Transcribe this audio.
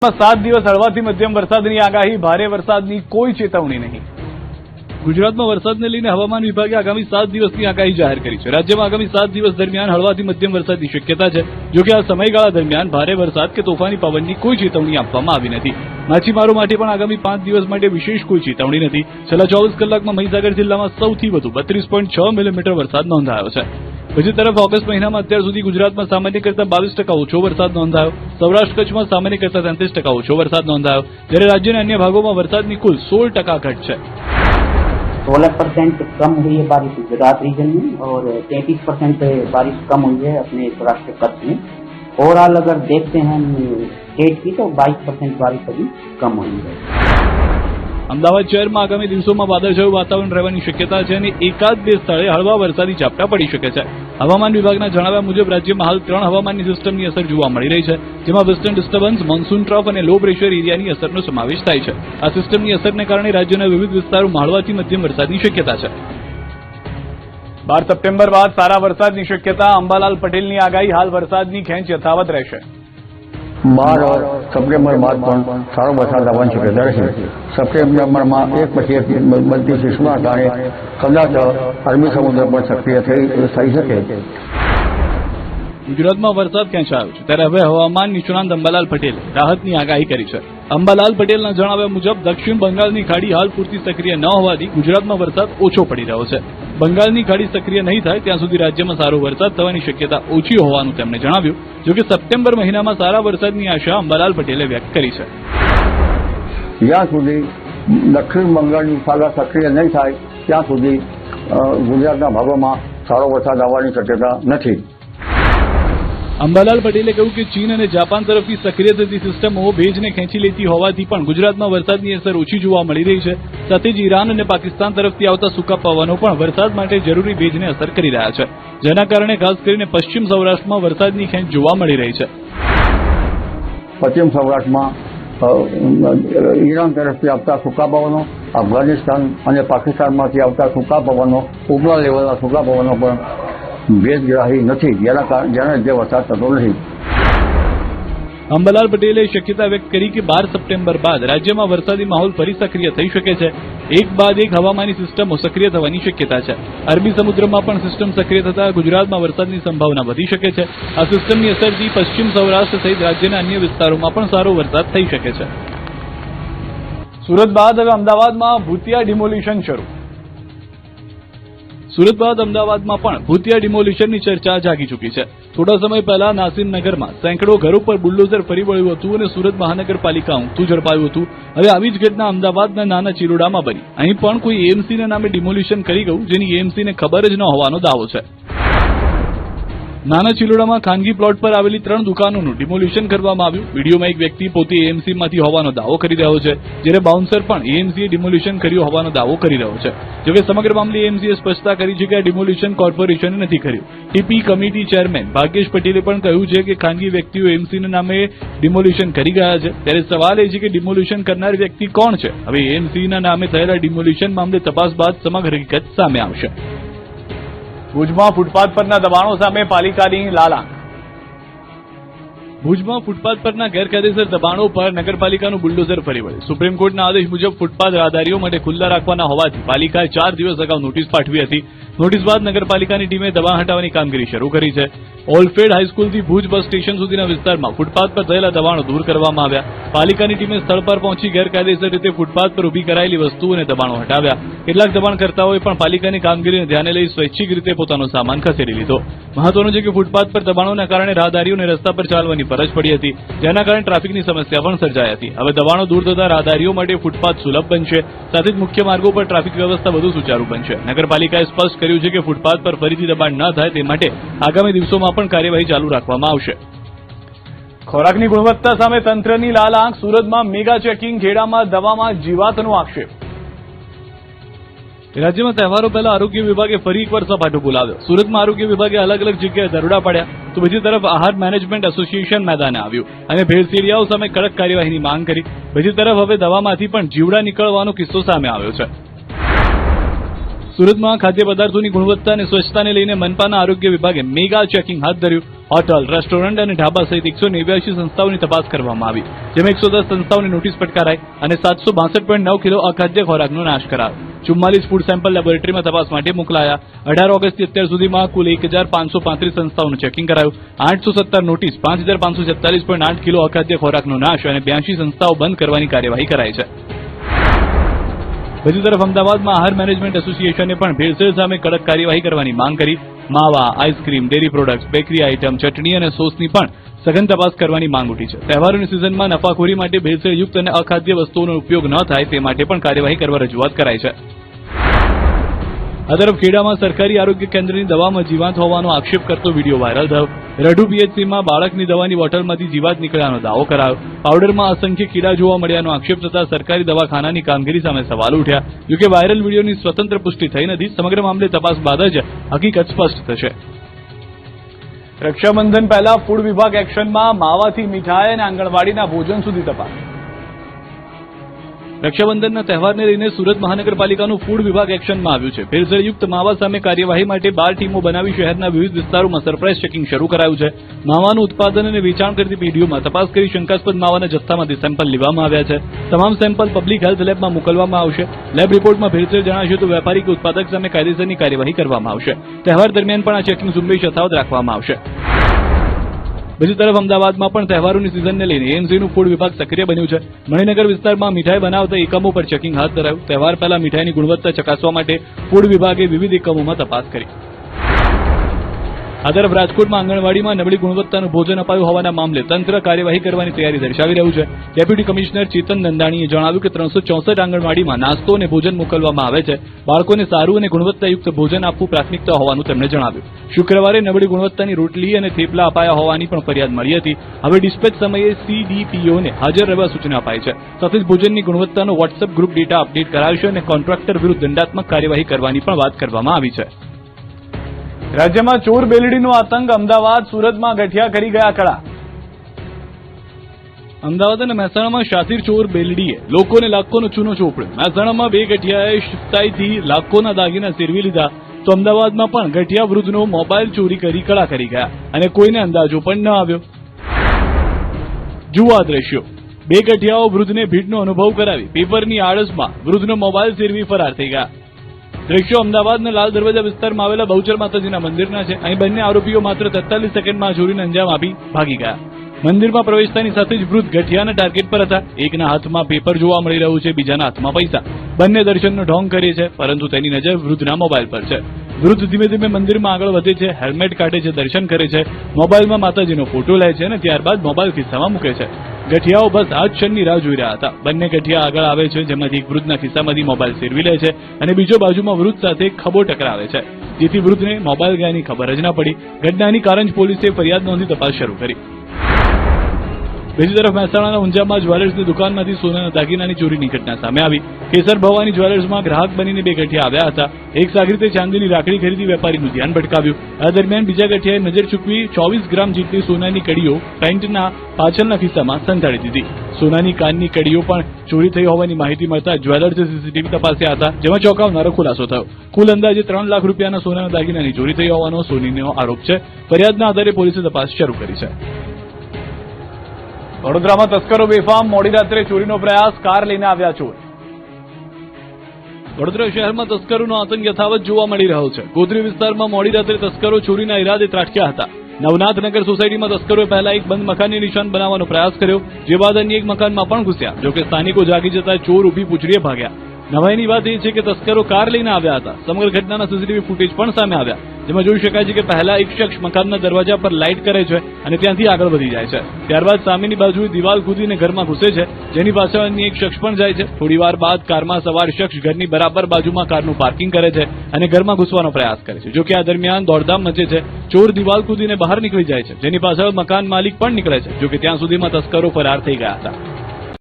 7 દિવસ હળવાથી મધ્યમ વરસાદની આગાહી, ભારે વરસાદની કોઈ ચેતવણી નહીં. ગુજરાતમાં વરસાદને લઈને હવામાન વિભાગે આગામી 7 દિવસની આગાહી જાહેર કરી છે. રાજ્યમાં આગામી 7 દિવસ દરમિયાન હળવાથી મધ્યમ વરસાદની શક્યતા છે. જોકે આ સમયગાળા દરમિયાન ભારે વરસાદ કે તોફાની પવનની કોઈ ચેતવણી આપવામાં આવી નથી. માછીમારો માટે પણ આગામી 5 દિવસ માટે વિશેષ કોઈ ચેતવણી નથી. છેલ્લા 24 કલાકમાં મહીસાગર જિલ્લામાં સૌથી વધુ 32.6 મિલીમીટર વરસાદ નોંધાયો છે. બીજી તરફ ઓગસ્ટ મહિનામાં અત્યાર સુધી ગુજરાતમાં સામાન્ય કરતાં 22% ઓછો વરસાદ નોંધાયો. સૌરાષ્ટ્ર કચ્છમાં સામાન્ય કરતાં 33% ઓછો વરસાદ નોંધાયો, જ્યારે રાજ્યના અન્ય ભાગોમાં વરસાદની કુલ 16% ઘટ છે. 16% कम हुई है बारिश गुजरात रीजन में और 33% बारिश कम हुई है अपने सौराष्ट्र कच्छ में. ओवरऑल अगर देखते हैं स्टेट की तो 22% बारिश अभी कम हुई है. અમદાવાદ શહેરમાં આગામી દિવસોમાં વાદળછાયું વાતાવરણ રહેવાની શક્યતા છે અને એકાદ બે સ્થળે હળવા વરસાદી ઝાપટા પડી શકે છે. હવામાન વિભાગના જણાવ્યા મુજબ રાજ્યમાં હાલ 3 હવામાનની સિસ્ટમની અસર જોવા મળી રહી છે, જેમાં વેસ્ટર્ન ડિસ્ટર્બન્સ, મોન્સૂન ટ્રફ અને લો પ્રેશર એરિયાની અસરનો સમાવેશ થાય છે. આ સિસ્ટમની અસરને કારણે રાજ્યના વિવિધ વિસ્તારોમાં હળવાથી મધ્યમ વરસાદની શક્યતા છે. 12 સપ્ટેમ્બર બાદ સારા વરસાદની શક્યતા, અંબાલાલ પટેલની આગાહી. હાલ વરસાદની ખેંચ યથાવત રહેશે. 12 સપ્ટેમ્બર બાદ પણ સારો વરસાદ આવવાની શક્યતા રહેશે. સપ્ટેમ્બરમાં એક પછી એક બનતી સિસ્ટમના કારણે કદાચ અરબી સમુદ્ર પણ સક્રિય થઈ શકે. ગુજરાતમાં વરસાદ ખેંચાયો છે, ત્યારે હવે હવામાન નિષ્ણાંત અંબાલાલ પટેલે રાહતની આગાહી કરી છે. અંબાલાલ પટેલના જણાવ્યા મુજબ દક્ષિણ બંગાળની ખાડી હાલ પૂરતી સક્રિય ન હોવાથી ગુજરાતમાં વરસાદ ઓછો પડી રહ્યો છે. બંગાળની ખાડી સક્રિય નહીં થાય ત્યાં સુધી રાજ્યમાં સારો વરસાદ થવાની શક્યતા ઓછી હોવાનું તેમણે જણાવ્યું. જોકે સપ્ટેમ્બર મહિનામાં સારા વરસાદની આશા અંબાલાલ પટેલે વ્યક્ત કરી છે. જ્યાં સુધી દક્ષિણ બંગાળની ખાડી સક્રિય નહીં થાય ત્યાં સુધી ગુજરાતના ભાગોમાં સારો વરસાદ આવવાની શક્યતા નથી. અંબાલાલ પટેલે કહ્યું કે ચીન અને જાપાન તરફથી સક્રિય થતી સિસ્ટમો ભેજને ખેંચી લેતી હોવાથી પણ ગુજરાતમાં વરસાદની અસર ઓછી જોવા મળી રહી છે. સાથે જ ઈરાન અને પાકિસ્તાન તરફથી આવતા સૂકા પવનો પણ વરસાદ માટે જરૂરી ભેજને અસર કરી રહ્યા છે, જેના કારણે ખાસ કરીને પશ્ચિમ સૌરાષ્ટ્રમાં વરસાદની ખેંચ જોવા મળી રહી છે. પશ્ચિમ સૌરાષ્ટ્રમાં ઈરાન તરફથી આવતા સૂકા પવનો, અફઘાનિસ્તાન અને પાકિસ્તાનમાંથી આવતા સૂકા પવનો, ઉપલા લેવલના સૂકા પવનો પણ ભેજગ્રાહી નથી, જેના લીધે વરસાદ થતો નથી. અંબાલાલ પટેલે શક્યતા વ્યક્ત કરી કે 12 સપ્ટેમ્બર બાદ રાજ્યમાં વરસાદી માહોલ ફરી સક્રિય થઈ શકે છે. એક બાદ એક હવામાની સિસ્ટમો સક્રિય થવાની શક્યતા છે. અરબી સમુદ્રમાં પણ સિસ્ટમ સક્રિય થતા ગુજરાતમાં વરસાદની સંભાવના વધી શકે છે. આ સિસ્ટમની અસરથી પશ્ચિમ સૌરાષ્ટ્ર સહિત રાજ્યના અન્ય વિસ્તારોમાં પણ સારો વરસાદ થઈ શકે છે. સુરત બાદ હવે અમદાવાદમાં ભૂતિયા ડિમોલિશન શરૂ. સુરત બાદ અમદાવાદમાં પણ ભૂતિયા ડિમોલિશનની ચર્ચા જાગી ચૂકી છે. થોડા સમય પહેલા નાસીમનગરમાં સેંકડો ઘરો પર બુલડોઝર ફરી વળ્યું હતું અને સુરત મહાનગરપાલિકા ઊંઘતું ઝડપાયું હતું. હવે આવી જ ઘટના અમદાવાદના નાના ચિલોડામાં બની. અહીં પણ કોઈ એએમસીના નામે ડિમોલિશન કરી ગયું, જેની એએમસીને ખબર જ ન હોવાનો દાવો છે. નાના ચિલોડામાં ખાનગી પ્લોટ પર આવેલી 3 દુકાનોનું ડિમોલિશન કરવામાં આવ્યું. વિડીયોમાં એક વ્યક્તિ પોતે એએમસીમાંથી હોવાનો દાવો કરી રહ્યો છે, જ્યારે બાઉન્સર પણ એએમસીએ ડિમોલિશન કર્યું હોવાનો દાવો કરી રહ્યો છે. જોકે સમગ્ર મામલે એએમસીએ સ્પષ્ટતા કરી છે કે આ ડિમોલિશન કોર્પોરેશને નથી કર્યું. ટીપી કમિટી ચેરમેન ભાગ્યેશ પટેલે પણ કહ્યું છે કે ખાનગી વ્યક્તિઓ એએમસીના નામે ડિમોલિશન કરી ગયા છે. ત્યારે સવાલ એ છે કે ડિમોલિશન કરનાર વ્યક્તિ કોણ છે? હવે એએમસીના નામે થયેલા ડિમોલિશન મામલે તપાસ બાદ સમગ્ર હકીકત સામે આવશે. ભુજમાં ફૂટપાથ પરના દબાણો સામે પાલિકાની લાલાંક. ભુજમાં ફૂટપાથ પરના ગેરકાયદેસર દબાણો પર નગરપાલિકાનું બુલડોઝર ફરી વળ્યું. સુપ્રીમ કોર્ટના આદેશ મુજબ ફૂટપાથ રાહદારીઓ માટે ખુલ્લા રાખવાના હોવાથી પાલિકાએ 4 દિવસ અગાઉ નોટિસ પાઠવી હતી. નોટિસ બાદ નગરપાલિકાની ટીમે દબાણ હટાવવાની કામગીરી શરૂ કરી છે. ઓલફેડ હાઈસ્કૂલથી ભુજ બસ સ્ટેશન સુધીના વિસ્તારમાં ફૂટપાથ પર થયેલા દબાણો દૂર કરવામાં આવ્યા. પાલિકાની ટીમે સ્થળ પર પહોંચી ગેરકાયદેસર રીતે ફૂટપાથ પર ઉભી કરાયેલી વસ્તુઓ અને દબાણો હટાવ્યા. કેટલાક દબાણકર્તાઓએ પણ પાલિકાની કામગીરીને ધ્યાને લઈ સ્વૈચ્છિક રીતે પોતાનો સામાન ખસેડી લીધો. મહત્વનું છે કે ફૂટપાથ પર દબાણોના કારણે રાહદારીઓને રસ્તા પર ચાલવાની ફરજ પડી હતી, જેના કારણે ટ્રાફિકની સમસ્યા પણ સર્જાઈ હતી. હવે દબાણો દૂર થતા રાહદારીઓ માટે ફૂટપાથ સુલભ બનશે, સાથે જ મુખ્ય માર્ગો પર ટ્રાફિક વ્યવસ્થા વધુ સુચારુ બનશે. નગરપાલિકાએ સ્પષ્ટ કર્યું છે કે ફૂટપાથ પર ફરીથી દબાણ ન થાય તે માટે આગામી દિવસોમાં પણ કાર્યવાહી ચાલુ રાખવામાં આવશે. ખોરાકની ગુણવત્તા સામે તંત્રની લાલ આંખ. સુરતમાં મેગા ચેકિંગ, ખેડામાં દવામાં જીવાતનો આક્ષેપ. રાજ્યમાં તહેવારો પહેલા આરોગ્ય વિભાગે ફરી એકવાર સપાટો બોલાવ્યો. સુરતમાં આરોગ્ય વિભાગે અલગ અલગ જગ્યાએ દરોડા પાડ્યા, તો બીજી તરફ આહાર મેનેજમેન્ટ એસોસિએશન મેદાને આવ્યું અને ભેળસેળિયાઓ સામે કડક કાર્યવાહીની માંગ કરી. બીજી તરફ હવે દવામાંથી પણ જીવડા નીકળવાનો કિસ્સો સામે આવ્યો છે. સુરતમાં ખાદ્ય પદાર્થોની ગુણવત્તા અને સ્વચ્છતાને લઈને મનપાના આરોગ્ય વિભાગે મેગા ચેકિંગ હાથ ધર્યું. હોટલ, રેસ્ટોરન્ટ અને ઢાબા સહિત 189 સંસ્થાઓની તપાસ કરવામાં આવી, જેમાં 110 સંસ્થાઓને નોટિસ ફટકારાઈ અને 762.9 કિલો અખાદ્ય ખોરાકનો નાશ કરાયો. 44 ફૂડ સેમ્પલ લેબોરેટરીમાં તપાસ માટે મોકલાયા. 18 ઓગસ્ટથી અત્યાર સુધીમાં કુલ 1535 સંસ્થાઓનું ચેકિંગ કરાયું. 817 નોટિસ, 5546.8 કિલો અખાદ્ય ખોરાકનો નાશ અને 82 સંસ્થાઓ બંધ કરવાની કાર્યવાહી કરાઈ છે. બીજી તરફ અમદાવાદમાં આહાર મેનેજમેન્ટ એસોસિએશને પણ ભેળસેળ સામે કડક કાર્યવાહી કરવાની માંગ કરી. માવા, ice cream, dairy products, bakery item, chutney અને સોસની પણ સઘન તપાસ કરવાની માંગ ઉઠી છે. તહેવારોની સિઝનમાં નફાખોરી માટે ભેળસેળયુક્ત અને અખાદ્ય વસ્તુઓનો ઉપયોગ ન થાય તે માટે પણ કાર્યવાહી કરવા રજૂઆત કરાઈ છે. આ તરફ ખેડામાં સરકારી આરોગ્ય કેન્દ્રની દવામાં જીવાત હોવાનો આક્ષેપ કરતો વિડીયો વાયરલ થયો. રઢુ પીએચસીમાં બાળકની દવાની બોટલમાંથી જીવાત નીકળ્યાનો દાવો કરાયો. પાવડરમાં અસંખ્ય કીડા જોવા મળ્યાનો આક્ષેપ થતા સરકારી દવાખાનાની કામગીરી સામે સવાલ ઉઠ્યા. જોકે વાયરલ વિડીયોની સ્વતંત્ર પુષ્ટિ થઈ નથી. સમગ્ર મામલે તપાસ બાદ જ હકીકત સ્પષ્ટ થશે. રક્ષાબંધન પહેલા ફૂડ વિભાગ એક્શનમાં. માવાથી મીઠાઈ અને આંગણવાડીના ભોજન સુધી તપાસ. રક્ષાબંધનના તહેવારને લઈને સુરત મહાનગરપાલિકાનું ફૂડ વિભાગ એક્શનમાં આવ્યું છે. ભેળસેળયુક્ત માવા સામે કાર્યવાહી માટે 12 ટીમો બનાવી શહેરના વિવિધ વિસ્તારોમાં સરપ્રાઇઝ ચેકિંગ શરૂ કરાયું છે. માવાનું ઉત્પાદન અને વેચાણ કરતી પેઢીઓમાં તપાસ કરી શંકાસ્પદ માવાના જથ્થામાંથી સેમ્પલ લેવામાં આવ્યા છે. તમામ સેમ્પલ પબ્લિક હેલ્થ લેબમાં મોકલવામાં આવશે. લેબ રિપોર્ટમાં ભેળસેળ જણાશે તો વેપારી કે ઉત્પાદક સામે કાયદેસરની કાર્યવાહી કરવામાં આવશે. તહેવાર દરમિયાન પણ આ ચેકિંગ ઝુંબેશ યથાવત રાખવામાં આવશે. બીજી તરફ અમદાવાદમાં પણ તહેવારોની સિઝનને લઈને એએમસીનું ફૂડ વિભાગ સક્રિય બન્યું છે. મણિનગર વિસ્તારમાં મીઠાઈ બનાવતા એકમો પર ચેકિંગ હાથ ધરાયું. તહેવાર પહેલા મીઠાઈની ગુણવત્તા ચકાસવા માટે ફૂડ વિભાગે વિવિધ એકમોમાં તપાસ કરી. આ તરફ રાજકોટમાં આંગણવાડીમાં નબળી ગુણવત્તાનું ભોજન અપાયું હોવાના મામલે તંત્ર કાર્યવાહી કરવાની તૈયારી દર્શાવી રહ્યું છે. ડેપ્યુટી કમિશનર ચેતન નંદાણીએ જણાવ્યું કે 364 આંગણવાડીમાં નાસ્તો અને ભોજન મોકલવામાં આવે છે. બાળકોને સારું અને ગુણવત્તાયુક્ત ભોજન આપવું પ્રાથમિકતા હોવાનું તેમણે જણાવ્યું. શુક્રવારે નબળી ગુણવત્તાની રોટલી અને થેપલા અપાયા હોવાની પણ ફરિયાદ મળી હતી. હવે ડિસ્પેચ સમયે સીડીપીઓને હાજર રહેવા સૂચના અપાઈ છે. સાથે જ ભોજનની ગુણવત્તાનો વોટ્સએપ ગ્રુપ ડેટા અપડેટ કરાવશે અને કોન્ટ્રાક્ટર વિરુદ્ધ દંડાત્મક કાર્યવાહી કરવાની પણ વાત કરવામાં આવી છે. રાજ્યમાં ચોર બેલડીનો આતંક. અમદાવાદ, સુરતમાં ગઠિયા કરી ગયા કળા. અમદાવાદ અને મહેસાણામાં શાતીર ચોર બેલડીએ લોકોને લાખોનો ચૂનો ચોપડ્યો. મહેસાણામાં 2 ગઠિયાએ શિફતાઈથી લાખોના દાગીના સેરવી લીધા તો અમદાવાદમાં પણ ગઠિયા વૃદ્ધનો મોબાઈલ ચોરી કરી કળા કરી ગયા અને કોઈને અંદાજો પણ ન આવ્યો. જુઓ આ દ્રશ્યો. 2 ગઠિયાઓ વૃદ્ધને ભીડનો અનુભવ કરાવી પેપરની આળસમાં વૃદ્ધનો મોબાઈલ સેરવી ફરાર થઈ ગયા. દ્રશ્યો અમદાવાદના લાલ દરવાજા વિસ્તારમાં આવેલા બહુચર માતાજીના મંદિરના છે. અહીં બંને આરોપીઓ માત્ર 43 સેકન્ડમાં ચોરીને અંજામ આપી ભાગી ગયા. મંદિરમાં પ્રવેશતાની સાથે જ વૃદ્ધ ગઠિયાના ટાર્ગેટ પર હતા. એકના હાથમાં પેપર જોવા મળી રહ્યું છે, બીજાના હાથમાં પૈસા. બંને દર્શનનો ઢોંગ કરે છે, પરંતુ તેની નજર વૃદ્ધના મોબાઈલ પર છે. વૃદ્ધ ધીમે ધીમે મંદિરમાં આગળ વધે છે, હેલ્મેટ કાઢે છે, દર્શન કરે છે, મોબાઈલમાં માતાજીનો ફોટો લે છે અને ત્યારબાદ મોબાઈલ ખિસ્સામાં મૂકે છે. ગઠિયાઓ બસ આ જ ક્ષણની રાહ જોઈ રહ્યા હતા. બંને ગઠિયા આગળ આવે છે, જેમાંથી એક વૃદ્ધના ખિસ્સામાંથી મોબાઈલ સેરવી લે છે અને બીજો બાજુમાં વૃદ્ધ સાથે ખભો ટકરાવે છે, જેથી વૃદ્ધને મોબાઈલ ગયાની ખબર જ ન પડી. ઘટનાની કારંજ પોલીસે ફરિયાદ નોંધી તપાસ શરૂ કરી. બીજી તરફ મહેસાણાના ઊંઝામાં જ્વેલર્સની દુકાનમાંથી સોનાના દાગીનાની ચોરીની ઘટના સામે આવી. કેસર ભવાની જ્વેલર્સમાં ગ્રાહક બનીને 2 ગઠિયા આવ્યા હતા. એક સાગરીતે ચાંદીની રાખડી ખરીદી વેપારીનું ધ્યાન ભટકાવ્યું. આ દરમિયાન બીજા ગઠિયાએ નજર ચૂકવી 24 ગ્રામ જેટલી સોનાની કડીઓ પેન્ટના પાછળના ખિસ્સામાં સંતાડી દીધી. સોનાની કાનની કડીઓ પણ ચોરી થઈ હોવાની માહિતી મળતા જ્વેલર્સે સીસીટીવી તપાસ્યા હતા, જેમાં ચોંકાવનારો ખુલાસો થયો. કુલ અંદાજે 3 લાખ રૂપિયાના સોનાના દાગીનાની ચોરી થઈ હોવાનો સોનીનો આરોપ છે. ફરિયાદના આધારે પોલીસે તપાસ શરૂ કરી છે. વડોદરામાં તસ્કરો બેફામ. મોડી રાત્રે ચોરીનો પ્રયાસ, કાર લઈને આવ્યા ચોર. વડોદરા શહેરમાં તસ્કરોનો આતંક યથાવત જોવા મળી રહ્યો છે. ગોધરી વિસ્તારમાં મોડી રાત્રે તસ્કરો ચોરીના ઈરાદે ત્રાટક્યા હતા. નવનાથનગર સોસાયટીમાં તસ્કરોએ પહેલા એક બંધ મકાનને નિશાન બનાવવાનો પ્રયાસ કર્યો, જે બાદ અન્ય એક મકાનમાં પણ ઘૂસ્યા. જોકે સ્થાનિકો જાગી જતા ચોર ઊભી પૂંછડીએ ભાગ્યા. નવાઈની વાત એ છે કે તસ્કરો કાર લઈને આવ્યા હતા. સમગ્ર ઘટનાના સીસીટીવી ફૂટેજ પણ સામે આવ્યા, જેમાં જોઈ શકાય છે કે પહેલા એક શખ્સ મકાનના દરવાજા પર લાઇટ કરે છે અને ત્યાંથી આગળ વધી જાય છે. ત્યારબાદ સામેની બાજુએ દિવાલ કૂદીને ઘરમાં ઘૂસે છે, જેની પાછળ અન્ય એક શખ્સ પણ જાય છે. થોડીવાર બાદ કારમાં સવાર શખ્સ ઘરની બરાબર બાજુમાં કારનું પાર્કિંગ કરે છે અને ઘરમાં ઘૂસવાનો પ્રયાસ કરે છે. જોકે આ દરમિયાન દોડધામ મચે છે. ચોર દિવાલ કૂદીને બહાર નીકળી જાય છે, જેની પાછળ મકાન માલિક પણ નીકળે છે. જોકે ત્યાં સુધીમાં તસ્કરો ફરાર થઈ ગયા હતા.